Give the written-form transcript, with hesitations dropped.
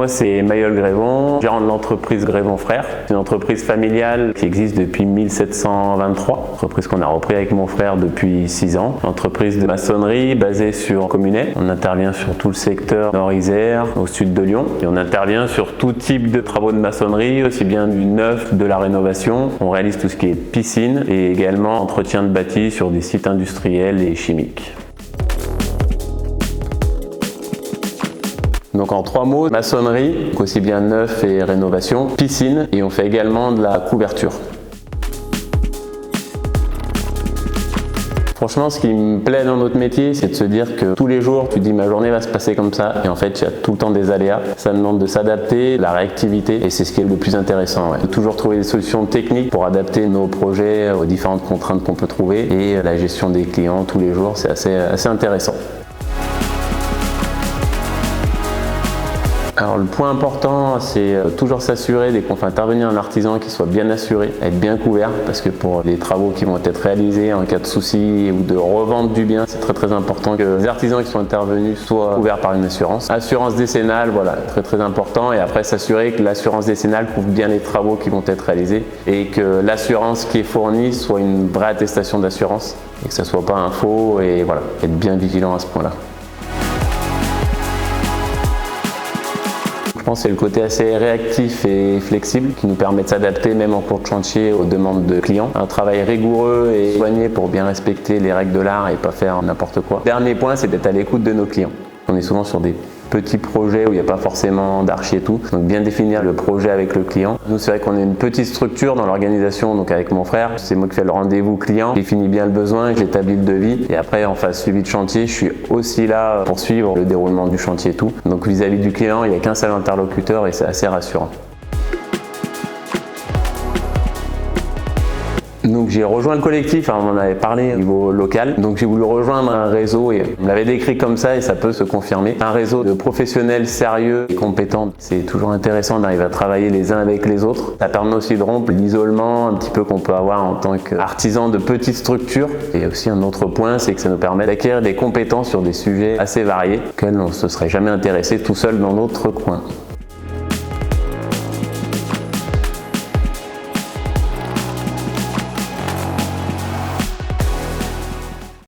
moi c'est Mayol Grévon, gérant de l'entreprise Grévon Frères. C'est une entreprise familiale qui existe depuis 1723, entreprise qu'on a repris avec mon frère depuis 6 ans. Entreprise de maçonnerie basée sur Communet. On intervient sur tout le secteur Nord-Isère, au sud de Lyon. Et on intervient sur tout type de travaux de maçonnerie, aussi bien du neuf, de la rénovation. On réalise tout ce qui est piscine et également entretien de bâti sur des sites industriels et chimiques. Donc en 3 mots, maçonnerie, aussi bien neuf et rénovation, piscine et on fait également de la couverture. Franchement, ce qui me plaît dans notre métier, c'est de se dire que tous les jours, tu dis ma journée va se passer comme ça et en fait, il y a tout le temps des aléas. Ça demande de s'adapter, de la réactivité et c'est ce qui est le plus intéressant. De toujours trouver des solutions techniques pour adapter nos projets aux différentes contraintes qu'on peut trouver et la gestion des clients tous les jours, c'est assez intéressant. Alors le point important, c'est toujours s'assurer dès qu'on fait intervenir un artisan qu'il soit bien assuré, être bien couvert, parce que pour les travaux qui vont être réalisés en cas de souci ou de revente du bien, c'est très important que les artisans qui sont intervenus soient couverts par une assurance. Assurance décennale, voilà, très important, et après s'assurer que l'assurance décennale couvre bien les travaux qui vont être réalisés et que l'assurance qui est fournie soit une vraie attestation d'assurance et que ça soit pas un faux, et voilà, être bien vigilant à ce point-là. Je pense que c'est le côté assez réactif et flexible qui nous permet de s'adapter même en cours de chantier aux demandes de clients. Un travail rigoureux et soigné pour bien respecter les règles de l'art et pas faire n'importe quoi. Dernier point, c'est d'être à l'écoute de nos clients. On est souvent sur des petits projets où il n'y a pas forcément d'archi et tout, donc bien définir le projet avec le client. Nous, c'est vrai qu'on est une petite structure dans l'organisation, donc avec mon frère, c'est moi qui fais le rendez-vous client, définis bien le besoin, j'établis le devis et après en phase suivi de chantier, je suis aussi là pour suivre le déroulement du chantier et tout. Donc vis-à-vis du client, il n'y a qu'un seul interlocuteur et c'est assez rassurant. Donc j'ai rejoint le collectif, on en avait parlé au niveau local, donc j'ai voulu rejoindre un réseau et on me l'avait décrit comme ça et ça peut se confirmer. Un réseau de professionnels sérieux et compétents. C'est toujours intéressant d'arriver à travailler les uns avec les autres. Ça permet aussi de rompre l'isolement un petit peu qu'on peut avoir en tant qu'artisan de petites structures. Et aussi un autre point, c'est que ça nous permet d'acquérir des compétences sur des sujets assez variés auxquels on ne se serait jamais intéressé tout seul dans notre coin.